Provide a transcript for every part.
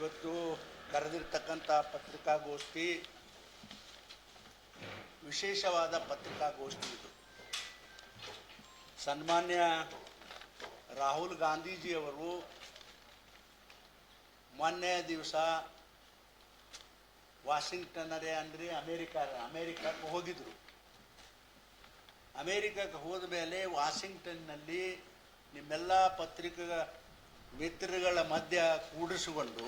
ಇವತ್ತು ಕರೆದಿರ್ತಕ್ಕಂಥ ಪತ್ರಿಕಾಗೋಷ್ಠಿ ವಿಶೇಷವಾದ ಪತ್ರಿಕಾಗೋಷ್ಠಿ ಇದು. ಸನ್ಮಾನ್ಯ ರಾಹುಲ್ ಗಾಂಧೀಜಿಯವರು ಮೊನ್ನೆ ದಿವಸ ವಾಷಿಂಗ್ಟನ್ನರೇ ಅಂದರೆ ಅಮೇರಿಕಕ್ಕೆ ಹೋಗಿದ್ರು. ಅಮೇರಿಕಕ್ಕೆ ಹೋದ ಮೇಲೆ ವಾಷಿಂಗ್ಟನ್ನಲ್ಲಿ ನಿಮ್ಮೆಲ್ಲ ಪತ್ರಿಕಾ ಮಿತ್ರಗಳ ಮಧ್ಯ ಕೂಡಿಸಿಕೊಂಡು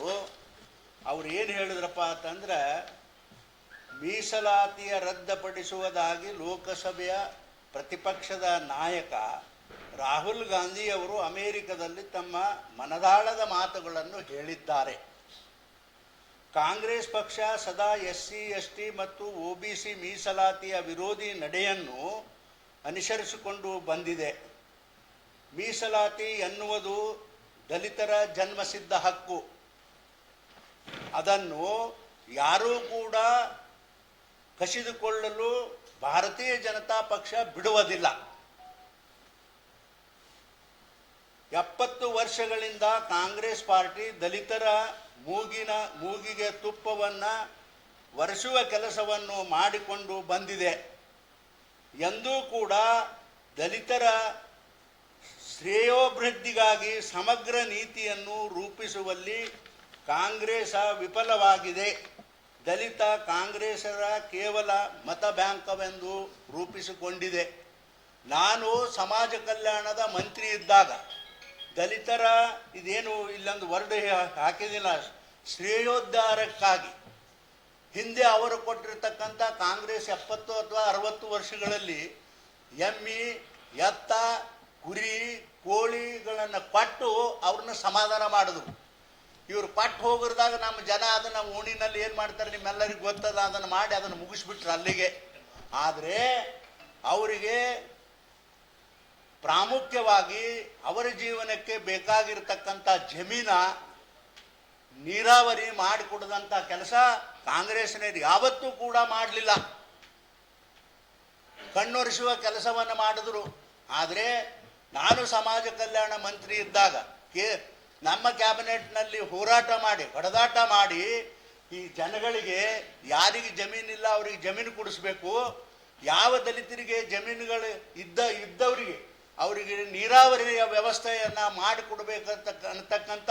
ಅವ್ರು ಏನು ಹೇಳಿದ್ರಪ್ಪ ಅಂತಂದ್ರೆ, ಮೀಸಲಾತಿಯ ರದ್ದುಪಡಿಸುವುದಾಗಿ ಲೋಕಸಭೆಯ ಪ್ರತಿಪಕ್ಷದ ನಾಯಕ ರಾಹುಲ್ ಗಾಂಧಿಯವರು ಅಮೇರಿಕದಲ್ಲಿ ತಮ್ಮ ಮನದಾಳದ ಮಾತುಗಳನ್ನು ಹೇಳಿದ್ದಾರೆ. ಕಾಂಗ್ರೆಸ್ ಪಕ್ಷ ಸದಾ SC ST ಮತ್ತು OBC ಮೀಸಲಾತಿಯ ವಿರೋಧಿ ನಡೆಯನ್ನು ಅನುಸರಿಸಿಕೊಂಡು ಬಂದಿದೆ. ಮೀಸಲಾತಿ ಎನ್ನುವುದು ದಲಿತರ ಜನ್ಮಸಿದ್ಧ ಹಕ್ಕು. ಅದನ್ನು ಯಾರೂ ಕೂಡ ಕಸಿದುಕೊಳ್ಳಲು ಭಾರತೀಯ ಜನತಾ ಪಕ್ಷ ಬಿಡುವುದಿಲ್ಲ. 70 ವರ್ಷಗಳಿಂದ ಕಾಂಗ್ರೆಸ್ ಪಾರ್ಟಿ ದಲಿತರ ಮೂಗಿಗೆ ತುಪ್ಪವನ್ನು ಒರೆಸುವ ಕೆಲಸವನ್ನು ಮಾಡಿಕೊಂಡು ಬಂದಿದೆ. ಎಂದೂ ಕೂಡ ದಲಿತರ ಶ್ರೇಯೋಭಿವೃದ್ಧಿಗಾಗಿ ಸಮಗ್ರ ನೀತಿಯನ್ನು ರೂಪಿಸುವಲ್ಲಿ ಕಾಂಗ್ರೆಸ್ ವಿಫಲವಾಗಿದೆ. ದಲಿತ ಕಾಂಗ್ರೆಸ್ಸರ ಕೇವಲ ಮತ ಬ್ಯಾಂಕವೆಂದು ರೂಪಿಸಿಕೊಂಡಿದೆ. ನಾನು ಸಮಾಜ ಕಲ್ಯಾಣದ ಮಂತ್ರಿ ಇದ್ದಾಗ ದಲಿತರ ಇದೇನು ಇಲ್ಲೊಂದು ವರ್ಡ್ ಹಾಕಿದಿಲ್ಲ, ಶ್ರೇಯೋದ್ಧಾರಕ್ಕಾಗಿ ಹಿಂದೆ ಅವರು ಕೊಟ್ಟಿರ್ತಕ್ಕಂಥ ಕಾಂಗ್ರೆಸ್ 70 ಅಥವಾ 60 ವರ್ಷಗಳಲ್ಲಿ ಎಮ್ಮಿ, ಎತ್ತ, ಕುರಿ, ಕೋಳಿಗಳನ್ನು ಕೊಟ್ಟು ಅವ್ರನ್ನ ಸಮಾಧಾನ ಮಾಡಿದ್ರು. ಇವರು ಕೊಟ್ಟು ಹೋಗಿರ್ದಾಗ ನಮ್ಮ ಜನ ಅದನ್ನು ಓಣಿನಲ್ಲಿ ಏನು ಮಾಡ್ತಾರೆ ನಿಮ್ಮೆಲ್ಲರಿಗೂ ಗೊತ್ತದ, ಅದನ್ನು ಮಾಡಿ ಅದನ್ನು ಮುಗಿಸ್ಬಿಟ್ರು ಅಲ್ಲಿಗೆ. ಆದರೆ ಅವರಿಗೆ ಪ್ರಾಮುಖ್ಯವಾಗಿ ಅವರ ಜೀವನಕ್ಕೆ ಬೇಕಾಗಿರ್ತಕ್ಕಂಥ ಜಮೀನ ನೀರಾವರಿ ಮಾಡಿಕೊಡದಂಥ ಕೆಲಸ ಕಾಂಗ್ರೆಸ್ನವರು ಯಾವತ್ತೂ ಕೂಡ ಮಾಡಲಿಲ್ಲ. ಕಣ್ಣೊರೆಸುವ ಕೆಲಸವನ್ನು ಮಾಡಿದ್ರು. ಆದರೆ ನಾನು ಸಮಾಜ ಕಲ್ಯಾಣ ಮಂತ್ರಿ ಇದ್ದಾಗ ನಮ್ಮ ಕ್ಯಾಬಿನೆಟ್ನಲ್ಲಿ ಹೋರಾಟ ಮಾಡಿ ಹೊಡೆದಾಟ ಮಾಡಿ ಈ ಜನಗಳಿಗೆ ಯಾರಿಗೆ ಜಮೀನಿಲ್ಲ ಅವರಿಗೆ ಜಮೀನು ಕೊಡಿಸ್ಬೇಕು, ಯಾವ ದಲಿತರಿಗೆ ಜಮೀನುಗಳು ಇದ್ದವರಿಗೆ ಅವರಿಗೆ ನೀರಾವರಿಯ ವ್ಯವಸ್ಥೆಯನ್ನು ಮಾಡಿಕೊಡ್ಬೇಕಂತ ಅನ್ನತಕ್ಕಂಥ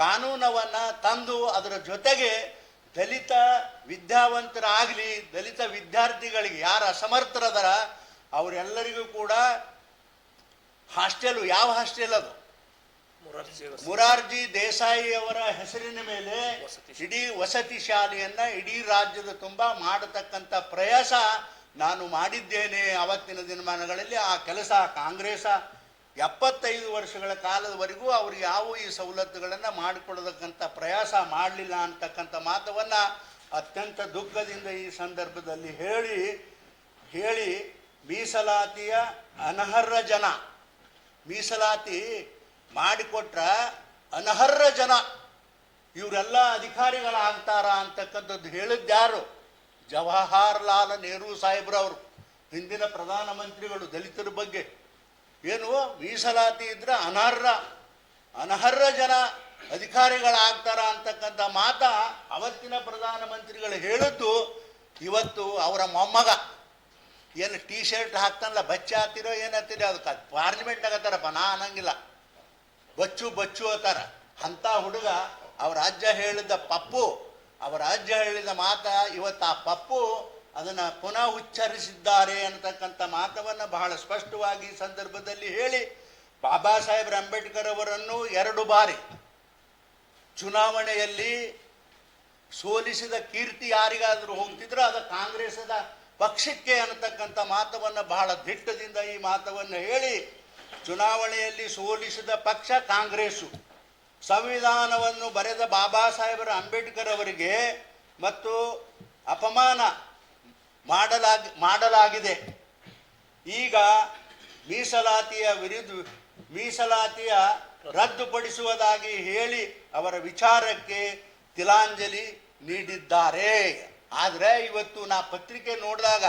ಕಾನೂನವನ್ನು ತಂದು ಅದರ ಜೊತೆಗೆ ದಲಿತ ವಿದ್ಯಾವಂತರಾಗಲಿ, ದಲಿತ ವಿದ್ಯಾರ್ಥಿಗಳಿಗೆ ಯಾರು ಅಸಮರ್ಥರದರ ಅವರೆಲ್ಲರಿಗೂ ಕೂಡ ಹಾಸ್ಟೆಲ್, ಯಾವ ಹಾಸ್ಟೆಲ್ ಅದು ಮೊರಾರ್ಜಿ ದೇಸಾಯಿ ಅವರ ಹೆಸರಿನ ಮೇಲೆ ಇಡೀ ವಸತಿ ಶಾಲೆಯನ್ನು ಇಡೀ ರಾಜ್ಯದ ತುಂಬ ಮಾಡತಕ್ಕಂಥ ಪ್ರಯಾಸ ನಾನು ಮಾಡಿದ್ದೇನೆ. ಅವತ್ತಿನ ದಿನಮಾನಗಳಲ್ಲಿ ಆ ಕೆಲಸ ಕಾಂಗ್ರೆಸ್ 75 ವರ್ಷಗಳ ಕಾಲದವರೆಗೂ ಅವ್ರಿಗೆ ಯಾವ ಈ ಸವಲತ್ತುಗಳನ್ನು ಮಾಡಿಕೊಡತಕ್ಕಂಥ ಪ್ರಯಾಸ ಮಾಡಲಿಲ್ಲ ಅಂತಕ್ಕಂಥ ಮಾತವನ್ನು ಅತ್ಯಂತ ದುಃಖದಿಂದ ಈ ಸಂದರ್ಭದಲ್ಲಿ ಹೇಳಿ ಮೀಸಲಾತಿಯ ಅನರ್ಹ ಜನ, ಮೀಸಲಾತಿ ಮಾಡಿಕೊಟ್ರ ಅನರ್ಹ ಜನ ಇವರೆಲ್ಲ ಅಧಿಕಾರಿಗಳಾಗ್ತಾರ ಅಂತಕ್ಕಂಥದ್ದು ಹೇಳಿದ್ಯಾರು? ಜವಾಹರ್ಲಾಲ್ ನೆಹರು ಸಾಹೇಬ್ರವರು, ಹಿಂದಿನ ಪ್ರಧಾನಮಂತ್ರಿಗಳು. ದಲಿತರ ಬಗ್ಗೆ ಏನು ಮೀಸಲಾತಿ ಇದ್ರೆ ಅನರ್ಹ ಜನ ಅಧಿಕಾರಿಗಳಾಗ್ತಾರ ಅಂತಕ್ಕಂಥ ಮಾತ ಅವತ್ತಿನ ಪ್ರಧಾನಮಂತ್ರಿಗಳು ಹೇಳಿದ್ದು. ಇವತ್ತು ಅವರ ಮೊಮ್ಮಗ ಏನು ಟಿ ಶರ್ಟ್ ಹಾಕ್ತಾನಲ್ಲ, ಬಚ್ಚ ಹಾಕ್ತಿರೋ ಏನತ್ತಿರೋ ಅದಕ್ಕೆ ಪಾರ್ಲಿಮೆಂಟ್ ಆಗತ್ತಾರಪ್ಪ, ನಾ ಅನ್ನಂಗಿಲ್ಲ, ಬಚ್ಚು ಅತ್ತಾರ. ಅಂಥ ಹುಡುಗ ಅವರ ಅಜ್ಜ ಹೇಳಿದ ಪಪ್ಪು, ಅವರ ಅಜ್ಜ ಹೇಳಿದ ಮಾತ ಇವತ್ತು ಆ ಪಪ್ಪು ಅದನ್ನು ಪುನಃ ಉಚ್ಚರಿಸಿದ್ದಾರೆ ಅನ್ನತಕ್ಕಂಥ ಮಾತವನ್ನು ಬಹಳ ಸ್ಪಷ್ಟವಾಗಿ ಈ ಸಂದರ್ಭದಲ್ಲಿ ಹೇಳಿ, ಬಾಬಾ ಸಾಹೇಬ್ ಅಂಬೇಡ್ಕರ್ ಅವರನ್ನು 2 ಬಾರಿ ಚುನಾವಣೆಯಲ್ಲಿ ಸೋಲಿಸಿದ ಕೀರ್ತಿ ಯಾರಿಗಾದರೂ ಹೋಗ್ತಿದ್ರು ಅದು ಕಾಂಗ್ರೆಸ್ದ ಪಕ್ಷಕ್ಕೆ ಅನ್ನತಕ್ಕಂಥ ಮಾತವನ್ನು ಬಹಳ ದಿಟ್ಟದಿಂದ ಈ ಮಾತವನ್ನು ಹೇಳಿ, ಚುನಾವಣೆಯಲ್ಲಿ ಸೋಲಿಸಿದ ಪಕ್ಷ ಕಾಂಗ್ರೆಸ್ಸು. ಸಂವಿಧಾನವನ್ನು ಬರೆದ ಬಾಬಾ ಸಾಹೇಬರ ಅಂಬೇಡ್ಕರ್ ಅವರಿಗೆ ಮತ್ತು ಅಪಮಾನ ಮಾಡಲಾಗಿದೆ. ಈಗ ಮೀಸಲಾತಿಯ ರದ್ದುಪಡಿಸುವುದಾಗಿ ಹೇಳಿ ಅವರ ವಿಚಾರಕ್ಕೆ ತಿಲಾಂಜಲಿ ನೀಡಿದ್ದಾರೆ. ಆದರೆ ಇವತ್ತು ನಾ ಪತ್ರಿಕೆ ನೋಡಿದಾಗ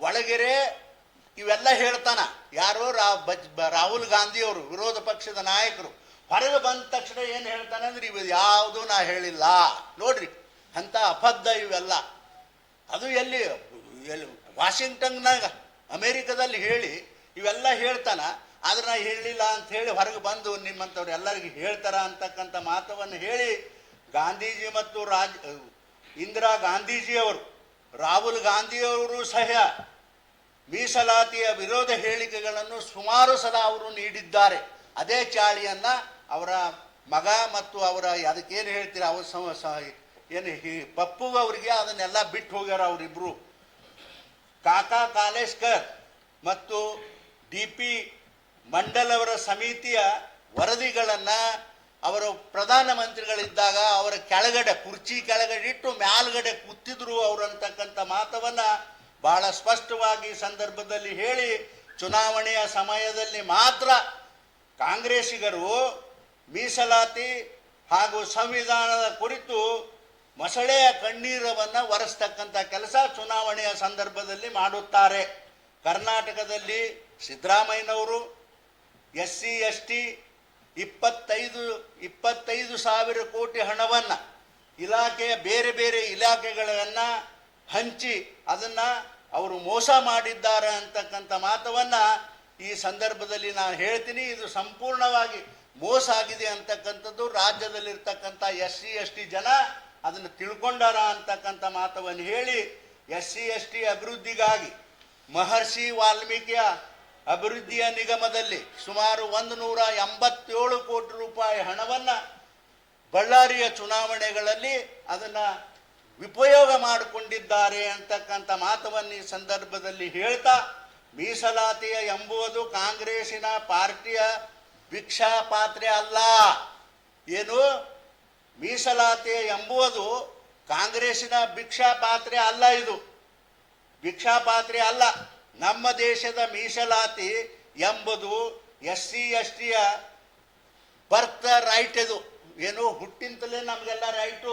ಒಳಗೆರೆ ಇವೆಲ್ಲ ಹೇಳ್ತಾನ ಯಾರೋ ರಾಹುಲ್ ಗಾಂಧಿಯವರು, ವಿರೋಧ ಪಕ್ಷದ ನಾಯಕರು ಹೊರಗೆ ಬಂದ ತಕ್ಷಣ ಏನು ಹೇಳ್ತಾನೆ ಅಂದ್ರೆ ಇವು ಯಾವುದು ನಾ ಹೇಳಿಲ್ಲ ನೋಡ್ರಿ ಅಂತ ಅಬದ್ಧ ಇವೆಲ್ಲ. ಅದು ಎಲ್ಲಿ ವಾಷಿಂಗ್ಟನ್ನಾಗ ಅಮೇರಿಕಾದಲ್ಲಿ ಹೇಳಿ ಇವೆಲ್ಲ ಹೇಳ್ತಾನ, ಆದ್ರೆ ನಾ ಹೇಳಿಲ್ಲ ಅಂತ ಹೇಳಿ ಹೊರಗೆ ಬಂದು ನಿಮ್ಮಂಥವ್ರು ಎಲ್ಲರಿಗೂ ಹೇಳ್ತಾರ ಅಂತಕ್ಕಂಥ ಮಾತವನ್ನು ಹೇಳಿ ಗಾಂಧೀಜಿ ಮತ್ತು ಇಂದಿರಾ ಗಾಂಧೀಜಿಯವರು, ರಾಹುಲ್ ಗಾಂಧಿಯವರು ಸಹ ಮೀಸಲಾತಿಯ ವಿರೋಧ ಹೇಳಿಕೆಗಳನ್ನು ಸುಮಾರು ಸಲ ಅವರು ನೀಡಿದ್ದಾರೆ. ಅದೇ ಚಾಳಿಯನ್ನು ಅವರ ಮಗ ಮತ್ತು ಅವರ ಅದಕ್ಕೇನು ಹೇಳ್ತೀರ ಅವ್ರ ಏನು ಪಪ್ಪುಗವರಿಗೆ ಅದನ್ನೆಲ್ಲ ಬಿಟ್ಟು ಹೋಗ್ಯಾರ ಅವರಿಬ್ಬರು. ಕಾಕಾ ಕಾಲೇಶ್ಕರ್ ಮತ್ತು DP ಮಂಡಲ್ ಅವರ ಸಮಿತಿಯ ವರದಿಗಳನ್ನು ಅವರು ಪ್ರಧಾನಮಂತ್ರಿಗಳಿದ್ದಾಗ ಅವರ ಕೆಳಗಡೆ ಕುರ್ಚಿ ಕೆಳಗಡೆ ಇಟ್ಟು ಮ್ಯಾಲ್ಗಡೆ ಕೂತಿದ್ರು ಅವರು ಅಂತಕ್ಕಂಥ ಮಾತವನ್ನು ಬಹಳ ಸ್ಪಷ್ಟವಾಗಿ ಸಂದರ್ಭದಲ್ಲಿ ಹೇಳಿ, ಚುನಾವಣೆಯ ಸಮಯದಲ್ಲಿ ಮಾತ್ರ ಕಾಂಗ್ರೆಸ್ಸಿಗರು ಮೀಸಲಾತಿ ಹಾಗೂ ಸಂವಿಧಾನದ ಕುರಿತು ಮೊಸಳೆಯ ಕಣ್ಣೀರವನ್ನು ಒರೆಸ್ತಕ್ಕಂಥ ಕೆಲಸ ಚುನಾವಣೆಯ ಸಂದರ್ಭದಲ್ಲಿ ಮಾಡುತ್ತಾರೆ. ಕರ್ನಾಟಕದಲ್ಲಿ ಸಿದ್ದರಾಮಯ್ಯನವರು SC ST 25,000 ಕೋಟಿ ಹಣವನ್ನು ಇಲಾಖೆಯ ಬೇರೆ ಬೇರೆ ಇಲಾಖೆಗಳನ್ನು ಹಂಚಿ ಅದನ್ನು ಅವರು ಮೋಸ ಮಾಡಿದ್ದಾರೆ ಅಂತಕ್ಕಂಥ ಮಾತವನ್ನು ಈ ಸಂದರ್ಭದಲ್ಲಿ ನಾನು ಹೇಳ್ತೀನಿ. ಇದು ಸಂಪೂರ್ಣವಾಗಿ ಮೋಸ ಆಗಿದೆ ಅಂತಕ್ಕಂಥದ್ದು ರಾಜ್ಯದಲ್ಲಿರ್ತಕ್ಕಂಥ SC ST ಜನ ಅದನ್ನು ತಿಳ್ಕೊಂಡಾರ ಅಂತಕ್ಕಂಥ ಮಾತವನ್ನು ಹೇಳಿ, SC ST ಅಭಿವೃದ್ಧಿಗಾಗಿ ಮಹರ್ಷಿ ವಾಲ್ಮೀಕಿಯ ಅಭಿವೃದ್ಧಿಯ ನಿಗಮದಲ್ಲಿ ಸುಮಾರು 187 ಕೋಟಿ ರೂಪಾಯಿ ಹಣವನ್ನು ಬಳ್ಳಾರಿಯ ಚುನಾವಣೆಗಳಲ್ಲಿ ಅದನ್ನು ಉಪಯೋಗ ಮಾಡಿಕೊಂಡಿದ್ದಾರೆ ಅಂತಕ್ಕಂಥ ಮಾತವನ್ನು ಈ ಸಂದರ್ಭದಲ್ಲಿ ಹೇಳ್ತಾ, ಮೀಸಲಾತಿಯ ಎಂಬುದು ಕಾಂಗ್ರೆಸ್ಸಿನ ಪಾರ್ಟಿಯ ಭಿಕ್ಷಾ ಪಾತ್ರೆ ಅಲ್ಲ. ಏನು ಮೀಸಲಾತಿ ಎಂಬುದು ಕಾಂಗ್ರೆಸ್ಸಿನ ಭಿಕ್ಷಾ ಪಾತ್ರೆ ಅಲ್ಲ, ಇದು ಭಿಕ್ಷಾ ಪಾತ್ರೆ ಅಲ್ಲ. ನಮ್ಮ ದೇಶದ ಮೀಸಲಾತಿ ಎಂಬುದು SC STಯ ಬರ್ತ್ ರೈಟ್. ಇದು ಏನು ಹುಟ್ಟಿಂತಲೇ ನಮಗೆಲ್ಲ ರೈಟು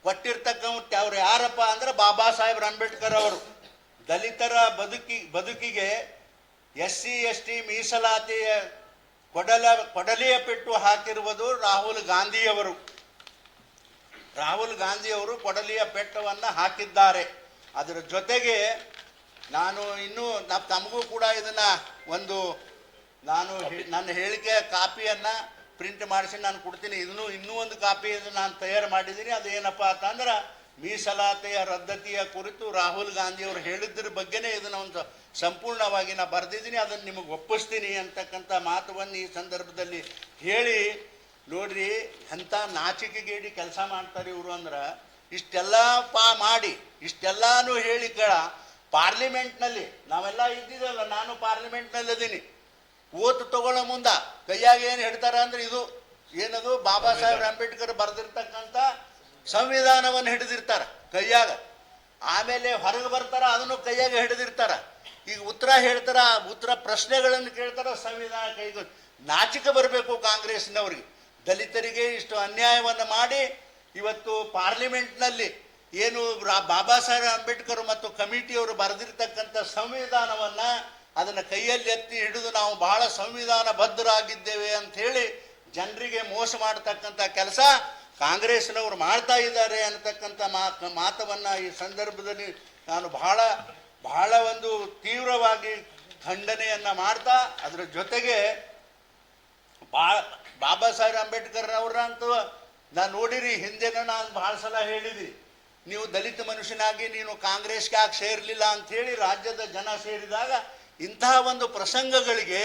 ಕೊಟ್ಟಿರ್ತಕ್ಕಂಥ ಅವ್ರು ಯಾರಪ್ಪ ಅಂದ್ರೆ ಬಾಬಾ ಸಾಹೇಬ್ ಅಂಬೇಡ್ಕರ್ ಅವರು. ದಲಿತರ ಬದುಕಿಗೆ SC ST ಮೀಸಲಾತಿಯ ಕೊಡಲಿಯ ಪೆಟ್ಟು ಹಾಕಿರುವುದು ರಾಹುಲ್ ಗಾಂಧಿಯವರು. ಕೊಡಲಿಯ ಪೆಟ್ಟವನ್ನು ಹಾಕಿದ್ದಾರೆ. ಅದರ ಜೊತೆಗೆ ನಾನು ತಮಗೂ ಕೂಡ ಇದನ್ನು ನನ್ನ ಹೇಳಿಕೆಯ ಕಾಪಿಯನ್ನು ಪ್ರಿಂಟ್ ಮಾಡಿಸಿ ನಾನು ಕೊಡ್ತೀನಿ. ಇನ್ನೂ ಒಂದು ಕಾಪಿ ನಾನು ತಯಾರು ಮಾಡಿದ್ದೀನಿ. ಅದೇನಪ್ಪ ಅಂತಂದ್ರೆ ಮೀಸಲಾತಿಯ ರದ್ದತಿಯ ಕುರಿತು ರಾಹುಲ್ ಗಾಂಧಿಯವರು ಹೇಳಿದ್ರ ಬಗ್ಗೆನೇ ಇದನ್ನು ಒಂದು ಸಂಪೂರ್ಣವಾಗಿ ನಾನು ಬರೆದಿದ್ದೀನಿ, ಅದನ್ನು ನಿಮಗೆ ಒಪ್ಪಿಸ್ತೀನಿ ಅಂತಕ್ಕಂಥ ಮಾತವನ್ನು ಈ ಸಂದರ್ಭದಲ್ಲಿ ಹೇಳಿ, ನೋಡ್ರಿ ಎಂಥ ನಾಚಿಕೆಗೇಡಿ ಕೆಲಸ ಮಾಡ್ತಾರೆ ಇವರು. ಅಂದ್ರೆ ಇಷ್ಟೆಲ್ಲ ಮಾಡಿ ಇಷ್ಟೆಲ್ಲಾನು ಹೇಳಿ ಪಾರ್ಲಿಮೆಂಟ್ನಲ್ಲಿ ನಾವೆಲ್ಲ ಇದ್ದಿದ್ದಲ್ಲ, ನಾನು ಪಾರ್ಲಿಮೆಂಟ್ನಲ್ಲಿ ಇದ್ದೀನಿ. ಓಟ್ ತಗೊಳ್ಳೋ ಮುಂದೆ ಕೈಯಾಗ ಏನು ಹಿಡ್ತಾರ ಅಂದ್ರೆ ಇದು ಏನದು ಬಾಬಾ ಸಾಹೇಬ್ ಅಂಬೇಡ್ಕರ್ ಬರೆದಿರ್ತಕ್ಕಂಥ ಸಂವಿಧಾನವನ್ನು ಹಿಡಿದಿರ್ತಾರ ಕೈಯಾಗ. ಆಮೇಲೆ ಹೊರಗೆ ಬರ್ತಾರ, ಅದನ್ನು ಕೈಯಾಗ ಹಿಡಿದಿರ್ತಾರ. ಈಗ ಉತ್ತರ ಹೇಳ್ತಾರ, ಉತ್ತರ ಪ್ರಶ್ನೆಗಳನ್ನು ಕೇಳ್ತಾರ, ಸಂವಿಧಾನ ಕೈಗೆ. ನಾಚಿಕೆ ಬರಬೇಕು ಕಾಂಗ್ರೆಸ್ನವ್ರಿಗೆ. ದಲಿತರಿಗೆ ಇಷ್ಟು ಅನ್ಯಾಯವನ್ನು ಮಾಡಿ ಇವತ್ತು ಪಾರ್ಲಿಮೆಂಟ್ನಲ್ಲಿ ಏನು ಬಾಬಾ ಸಾಹೇಬ್ ಅಂಬೇಡ್ಕರ್ ಮತ್ತು ಕಮಿಟಿಯವರು ಬರೆದಿರ್ತಕ್ಕಂಥ ಸಂವಿಧಾನವನ್ನು ಅದನ್ನು ಕೈಯಲ್ಲಿ ಎತ್ತಿ ಹಿಡಿದು ನಾವು ಬಹಳ ಸಂವಿಧಾನ ಬದ್ಧರಾಗಿದ್ದೇವೆ ಅಂಥೇಳಿ ಜನರಿಗೆ ಮೋಸ ಮಾಡತಕ್ಕಂಥ ಕೆಲಸ ಕಾಂಗ್ರೆಸ್ನವರು ಮಾಡ್ತಾ ಇದ್ದಾರೆ ಅನ್ನತಕ್ಕಂಥ ಮಾತವನ್ನು ಈ ಸಂದರ್ಭದಲ್ಲಿ ನಾನು ಬಹಳ ಒಂದು ತೀವ್ರವಾಗಿ ಖಂಡನೆಯನ್ನು ಮಾಡ್ತಾ, ಅದರ ಜೊತೆಗೆ ಬಾಬಾ ಸಾಹೇಬ್ ಅಂಬೇಡ್ಕರ್ ಅವ್ರಂತೂ ನಾನು ನೋಡಿರಿ, ಹಿಂದೆನೂ ನಾನು ಭಾಳ ಸಲ ಹೇಳಿದ್ದೀನಿ, ನೀವು ದಲಿತ ಮನುಷ್ಯನಾಗಿ ನೀನು ಕಾಂಗ್ರೆಸ್ಗೆ ಯಾಕೆ ಸೇರಲಿಲ್ಲ ಅಂಥೇಳಿ ರಾಜ್ಯದ ಜನ ಸೇರಿದಾಗ ಇಂತಹ ಒಂದು ಪ್ರಸಂಗಗಳಿಗೆ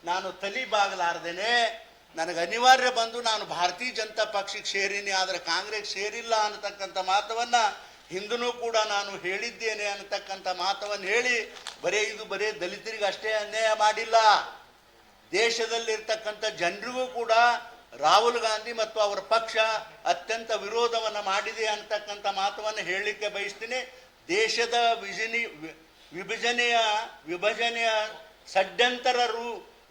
ನಾನು ತಲೆ ಬಾಗಲಾರ್ದೇನೆ ನನಗೆ ಅನಿವಾರ್ಯ ಬಂದು ನಾನು ಭಾರತೀಯ ಜನತಾ ಪಕ್ಷಕ್ಕೆ ಸೇರಿನಿ, ಆದರೆ ಕಾಂಗ್ರೆಸ್ ಸೇರಿಲ್ಲ ಅನ್ನತಕ್ಕಂಥ ಮಾತವನ್ನು ಹಿಂದೂ ಕೂಡ ನಾನು ಹೇಳಿದ್ದೇನೆ ಅನ್ನತಕ್ಕಂಥ ಮಾತವನ್ನು ಹೇಳಿ, ಬರೀ ದಲಿತರಿಗೆ ಅಷ್ಟೇ ಅನ್ಯಾಯ ಮಾಡಿಲ್ಲ, ದೇಶದಲ್ಲಿರ್ತಕ್ಕಂಥ ಜನರಿಗೂ ಕೂಡ ರಾಹುಲ್ ಗಾಂಧಿ ಮತ್ತು ಅವರ ಪಕ್ಷ ಅತ್ಯಂತ ವಿರೋಧವನ್ನು ಮಾಡಿದೆ ಅಂತಕ್ಕಂಥ ಮಾತವನ್ನು ಹೇಳಲಿಕ್ಕೆ ಬಯಸ್ತೀನಿ. ದೇಶದ ವಿಭಜನೆಯ ಷಡ್ಯಂತರ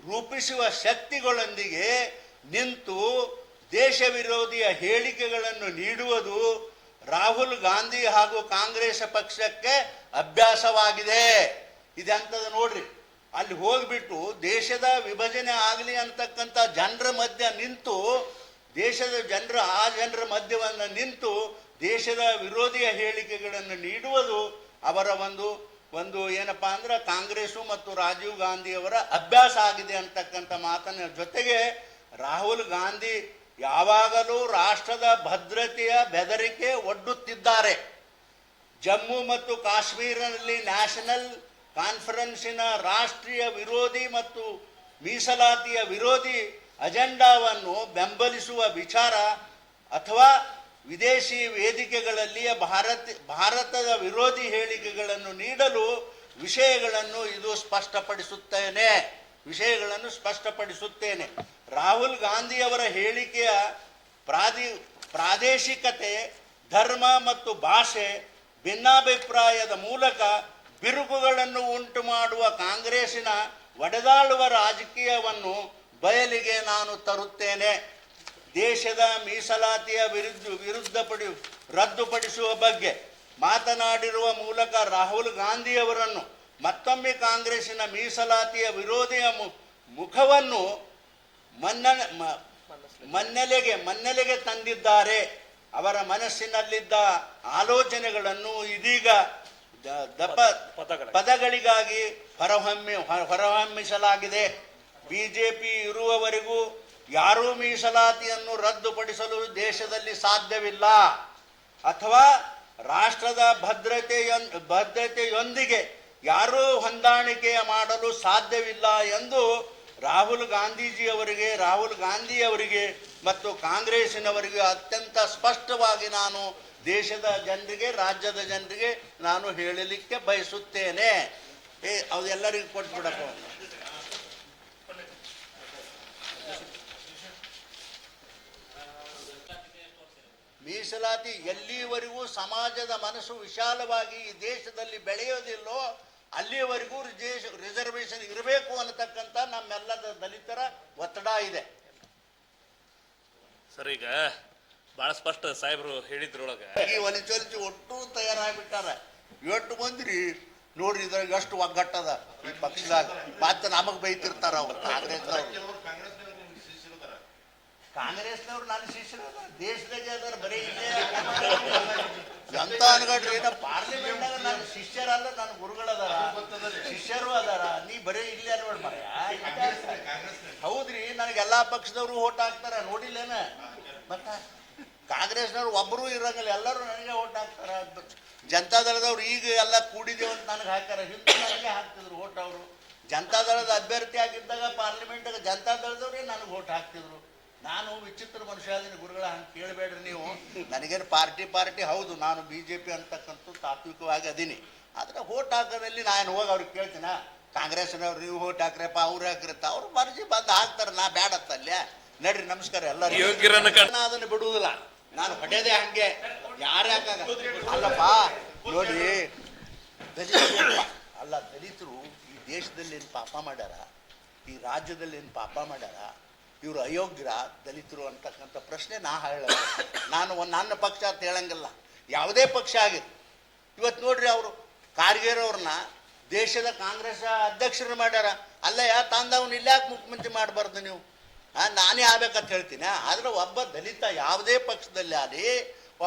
ರೂಪಿಸುವ ಶಕ್ತಿಗಳೊಂದಿಗೆ ನಿಂತು ದೇಶ ವಿರೋಧಿಯ ಹೇಳಿಕೆಗಳನ್ನು ನೀಡುವುದು ರಾಹುಲ್ ಗಾಂಧಿ ಹಾಗೂ ಕಾಂಗ್ರೆಸ್ ಪಕ್ಷಕ್ಕೆ ಅಭ್ಯಾಸವಾಗಿದೆ. ಇದೆಂಥದ್ದು ನೋಡ್ರಿ, ಅಲ್ಲಿ ಹೋಗ್ಬಿಟ್ಟು ದೇಶದ ವಿಭಜನೆ ಆಗಲಿ ಅಂತಕ್ಕಂಥ ಜನರ ಮಧ್ಯ ನಿಂತು ದೇಶದ ಜನರ ಮಧ್ಯವನ್ನು ನಿಂತು ದೇಶದ ವಿರೋಧಿಯ ಹೇಳಿಕೆಗಳನ್ನು ನೀಡುವುದು ಅವರ ಒಂದು ಏನಪ್ಪಾ ಅಂದ್ರೆ ಕಾಂಗ್ರೆಸ್ಸು ಮತ್ತು ರಾಜೀವ್ ಗಾಂಧಿಯವರ ಅಭ್ಯಾಸ ಆಗಿದೆ ಅಂತಕ್ಕಂಥ ಮಾತನ್ನ ಜೊತೆಗೆ ರಾಹುಲ್ ಗಾಂಧಿ ಯಾವಾಗಲೂ ರಾಷ್ಟ್ರದ ಭದ್ರತೆಯ ಬೆದರಿಕೆ ಒಡ್ಡುತ್ತಿದ್ದಾರೆ. ಜಮ್ಮು ಮತ್ತು ಕಾಶ್ಮೀರದಲ್ಲಿ ನ್ಯಾಷನಲ್ ಕಾನ್ಫರೆನ್ಸಿನ ರಾಷ್ಟ್ರೀಯ ವಿರೋಧಿ ಮತ್ತು ಮೀಸಲಾತಿಯ ವಿರೋಧಿ ಅಜೆಂಡಾವನ್ನು ಬೆಂಬಲಿಸುವ ವಿಚಾರ ಅಥವಾ ವಿದೇಶಿ ವೇದಿಕೆಗಳಲ್ಲಿಯ ಭಾರತದ ವಿರೋಧಿ ಹೇಳಿಕೆಗಳನ್ನು ನೀಡಲು ವಿಷಯಗಳನ್ನು ಸ್ಪಷ್ಟಪಡಿಸುತ್ತೇನೆ. ರಾಹುಲ್ ಗಾಂಧಿಯವರ ಹೇಳಿಕೆಯ ಪ್ರಾದೇಶಿಕತೆ, ಧರ್ಮ ಮತ್ತು ಭಾಷೆ ಭಿನ್ನಾಭಿಪ್ರಾಯದ ಮೂಲಕ ಬಿರುಕುಗಳನ್ನು ಉಂಟು ಮಾಡುವ ಕಾಂಗ್ರೆಸ್ಸಿನ ಒಡೆದಾಳುವ ರಾಜಕೀಯವನ್ನು ಬಯಲಿಗೆ ನಾನು ತರುತ್ತೇನೆ. ದೇಶದ ಮೀಸಲಾತಿಯ ರದ್ದುಪಡಿಸುವ ಬಗ್ಗೆ ಮಾತನಾಡಿರುವ ಮೂಲಕ ರಾಹುಲ್ ಗಾಂಧಿಯವರನ್ನು ಮತ್ತೊಮ್ಮೆ ಕಾಂಗ್ರೆಸ್ಸಿನ ಮೀಸಲಾತಿಯ ವಿರೋಧಿಯ ಮುಖವನ್ನು ಮನ್ನೆಲೆಗೆ ತಂದಿದ್ದಾರೆ. ಅವರ ಮನಸ್ಸಿನಲ್ಲಿದ್ದ ಆಲೋಚನೆಗಳನ್ನು ಇದೀಗ ಪದಗಳಿಗಾಗಿ ಹೊರಹೊಮ್ಮಿಸಲಾಗಿದೆ. ಬಿಜೆಪಿ ಇರುವವರೆಗೂ ಯಾರೂ ಮೀಸಲಾತಿಯನ್ನು ರದ್ದುಪಡಿಸಲು ದೇಶದಲ್ಲಿ ಸಾಧ್ಯವಿಲ್ಲ ಅಥವಾ ರಾಷ್ಟ್ರದ ಭದ್ರತೆಯೊಂದಿಗೆ ಯಾರೂ ಹೊಂದಾಣಿಕೆ ಮಾಡಲು ಸಾಧ್ಯವಿಲ್ಲ ಎಂದು ರಾಹುಲ್ ಗಾಂಧಿಯವರಿಗೆ ಮತ್ತು ಕಾಂಗ್ರೆಸ್ಸಿನವರಿಗೆ ಅತ್ಯಂತ ಸ್ಪಷ್ಟವಾಗಿ ನಾನು ದೇಶದ ಜನರಿಗೆ, ರಾಜ್ಯದ ಜನರಿಗೆ ನಾನು ಹೇಳಲಿಕ್ಕೆ ಬಯಸುತ್ತೇನೆ. ಅದೆಲ್ಲರಿಗೂ ಕೊಟ್ಬಿಡಪ್ಪ. ಮೀಸಲಾತಿ ಎಲ್ಲಿವರೆಗೂ ಸಮಾಜದ ಮನಸ್ಸು ವಿಶಾಲವಾಗಿ ಈ ದೇಶದಲ್ಲಿ ಬೆಳೆಯೋದಿಲ್ಲೋ ಅಲ್ಲಿಯವರೆಗೂ ರಿಸರ್ವೇಶನ್ ಇರಬೇಕು ಅನ್ನತಕ್ಕಂಥ ನಮ್ಮೆಲ್ಲದ ದಲಿತರ ಒತ್ತಡ ಇದೆ. ಸರ್, ಈಗ ಬಹಳ ಸ್ಪಷ್ಟ ಸಾಹೇಬರು ಹೇಳಿದ್ರೊಳಗೆ ಈ ಒಲಿಚೊಲಿಚಿ ಒಟ್ಟು ತಯಾರಾಗ್ಬಿಟ್ಟಾರ. ಎಷ್ಟು ಬಂದ್ರಿ ನೋಡ್ರಿ, ಇದ್ರಾಗ ಎಷ್ಟು ಒಗ್ಗಟ್ಟದ ಈ ಪಕ್ಷದಾಗ. ಮತ್ತೆ ನಮಗ್ ಬೈತಿರ್ತಾರ ಅವ್ರು ಕಾಂಗ್ರೆಸ್ನವ್ರು ನನ್ನ ಶಿಷ್ಯರು ದೇಶದಾಗೆ ಅದಾರ. ಬರೀ ಇಲ್ಲೇ ಎಂತ ಅನ್ಗಡ್ರಿ, ಏನ ಪಾರ್ಲಿಮೆಂಟ್ನಾಗ ನನ್ನ ಶಿಷ್ಯರಲ್ಲ, ನನ್ನ ಗುರುಗಳದಾರ, ಶಿಷ್ಯರು ಅದಾರ. ನೀ ಬರೀ ಇಲ್ಲೇ ಅನ್ಬೇಡ ಮರ. ಹೌದ್ರಿ, ನನಗೆಲ್ಲಾ ಪಕ್ಷದವ್ರು ಓಟ್ ಹಾಕ್ತಾರ, ನೋಡಿಲ್ಲೇನ? ಮತ್ತ ಕಾಂಗ್ರೆಸ್ನವ್ರು ಒಬ್ಬರು ಇರಂಗಿಲ್ಲ, ಎಲ್ಲರೂ ನನಗೆ ಓಟ್ ಹಾಕ್ತಾರ. ಜನತಾದಳದವ್ರು ಈಗ ಎಲ್ಲ ಕೂಡಿದೇವು ಅಂತ ನನಗೆ ಹಾಕ್ಯಾರ. ಹಿಂದೆ ನನಗೆ ಹಾಕ್ತಿದ್ರು ಓಟ್. ಅವರು ಜನತಾದಳದ ಅಭ್ಯರ್ಥಿ ಆಗಿದ್ದಾಗ ಪಾರ್ಲಿಮೆಂಟ್ಗೆ ಜನತಾದಳದವ್ರೇ ನನಗೆ ಓಟ್ ಹಾಕ್ತಿದ್ರು. ನಾನು ವಿಚಿತ್ರ ಮನುಷ್ಯ ಅದೀನಿ ಗುರುಗಳ, ಹಂಗೆ ಕೇಳಬೇಡ್ರಿ ನೀವು. ನನಗೇನು ಪಾರ್ಟಿ ಹೌದು, ನಾನು BJP ಅಂತಕ್ಕಂಥ ತಾತ್ವಿಕವಾಗಿ ಅದೀನಿ. ಆದರೆ ಓಟ್ ಹಾಕೋದ್ರಲ್ಲಿ ನಾನು ಹೋಗಿ ಅವ್ರಿಗೆ ಕೇಳ್ತೀನ, ಕಾಂಗ್ರೆಸ್ನವ್ರು ನೀವು ಓಟ್ ಹಾಕ್ರಪ್ಪ, ಅವ್ರು ಹಾಕಿರತ್ತ, ಅವ್ರು ಮರ್ಜಿ ಬಂದು ಹಾಕ್ತಾರೆ, ನಾ ಬ್ಯಾಡತ್ತಲ್ಲೇ. ನಡ್ರಿ, ನಮಸ್ಕಾರ ಎಲ್ಲರೂ. ಅದನ್ನು ಬಿಡುವುದಿಲ್ಲ, ನಾನು ಹೊಡೆದೇ ಹಂಗೆ. ಯಾರ್ಯಾಕಾಗ ಅಲ್ಲಪ್ಪ ನೋಡ್ರಿ, ದಲಿತರು ಈ ದೇಶದಲ್ಲಿ ಏನು ಪಾಪ ಮಾಡ್ಯಾರ, ಈ ರಾಜ್ಯದಲ್ಲಿ ಏನು ಪಾಪ ಮಾಡ್ಯಾರ, ಇವರು ಅಯೋಗ್ಯರ ದಲಿತರು ಅಂತಕ್ಕಂಥ ಪ್ರಶ್ನೆ ನಾನು ನನ್ನ ಪಕ್ಷ ಅಂತ ಹೇಳಂಗಿಲ್ಲ, ಯಾವುದೇ ಪಕ್ಷ ಆಗಿದೆ. ಇವತ್ತು ನೋಡ್ರಿ, ಅವರು ಕಾರ್ಗೇರವ್ರನ್ನ ದೇಶದ ಕಾಂಗ್ರೆಸ್ ಅಧ್ಯಕ್ಷರು ಮಾಡ್ಯಾರ. ಅಲ್ಲಯ್ಯ, ತಂದವನು ಇಲ್ಲಾಕೆ ಮುಖ್ಯಮಂತ್ರಿ ಮಾಡಬಾರ್ದು ನೀವು? ನಾನೇ ಆಗ್ಬೇಕಂತ ಹೇಳ್ತೀನಿ. ಆದ್ರೆ ಒಬ್ಬ ದಲಿತ ಯಾವುದೇ ಪಕ್ಷದಲ್ಲಿ ಆಗಲಿ,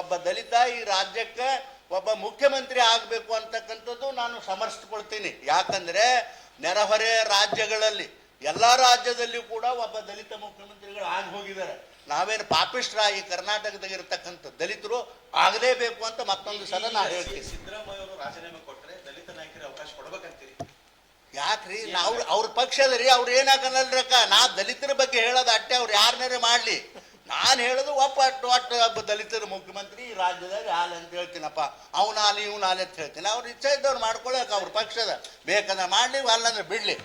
ಒಬ್ಬ ದಲಿತ ಈ ರಾಜ್ಯಕ್ಕೆ ಒಬ್ಬ ಮುಖ್ಯಮಂತ್ರಿ ಆಗಬೇಕು ಅಂತಕ್ಕಂಥದ್ದು ನಾನು ಸಮರ್ಥಿಸ್ಕೊಳ್ತೀನಿ. ಯಾಕಂದರೆ ನೆರೆಹೊರೆ ರಾಜ್ಯಗಳಲ್ಲಿ ಎಲ್ಲ ರಾಜ್ಯದಲ್ಲಿಯೂ ಕೂಡ ಒಬ್ಬ ದಲಿತ ಮುಖ್ಯಮಂತ್ರಿಗಳು ಆಗಿ ಹೋಗಿದ್ದಾರೆ. ನಾವೇನು ಪಾಪಿಷ್ಟ್ರ ಈ ಕರ್ನಾಟಕದಾಗ ಇರತಕ್ಕಂಥ ದಲಿತರು ಆಗಲೇಬೇಕು ಅಂತ ಮತ್ತೊಂದು ಸಲ ನಾನು ಹೇಳ್ತೀನಿ. ಸಿದ್ದರಾಮಯ್ಯ ಅವರು ರಾಜೀನಾಮೆ ಕೊಟ್ಟರೆ ದಲಿತ ನಾಯಕರಿಗೆ ಅವಕಾಶ ಕೊಡ್ಬೇಕಂತೀರಿ? ಯಾಕ್ರಿ, ಅವ್ರ ಪಕ್ಷದ ರೀ, ಅವ್ರು ಏನಾಗಲ್ಲರಕ್ಕ. ನಾ ದಲಿತರ ಬಗ್ಗೆ ಹೇಳೋದು ಅಟ್ಟೆ, ಅವ್ರು ಯಾರನ್ನೇ ಮಾಡಲಿ. ನಾನು ಹೇಳೋದು ಒಬ್ಬ ದಲಿತರ ಮುಖ್ಯಮಂತ್ರಿ ಈ ರಾಜ್ಯದಾಗ ಹಾಲು ಅಂತ ಹೇಳ್ತೀನಪ್ಪ. ಅವನಾಲಿ ಇವನಾಲಿ ಅಂತ ಹೇಳ್ತೀನಿ. ಅವ್ರ ಇಚ್ಛೆ ಇದ್ದವ್ರು ಮಾಡ್ಕೊಳಕ್ಕೆ ಅವ್ರ ಪಕ್ಷದ ಬೇಕಾದ್ರೆ ಮಾಡಲಿ, ಅಲ್ಲಂದ್ರೆ ಬಿಡ್ಲಿ.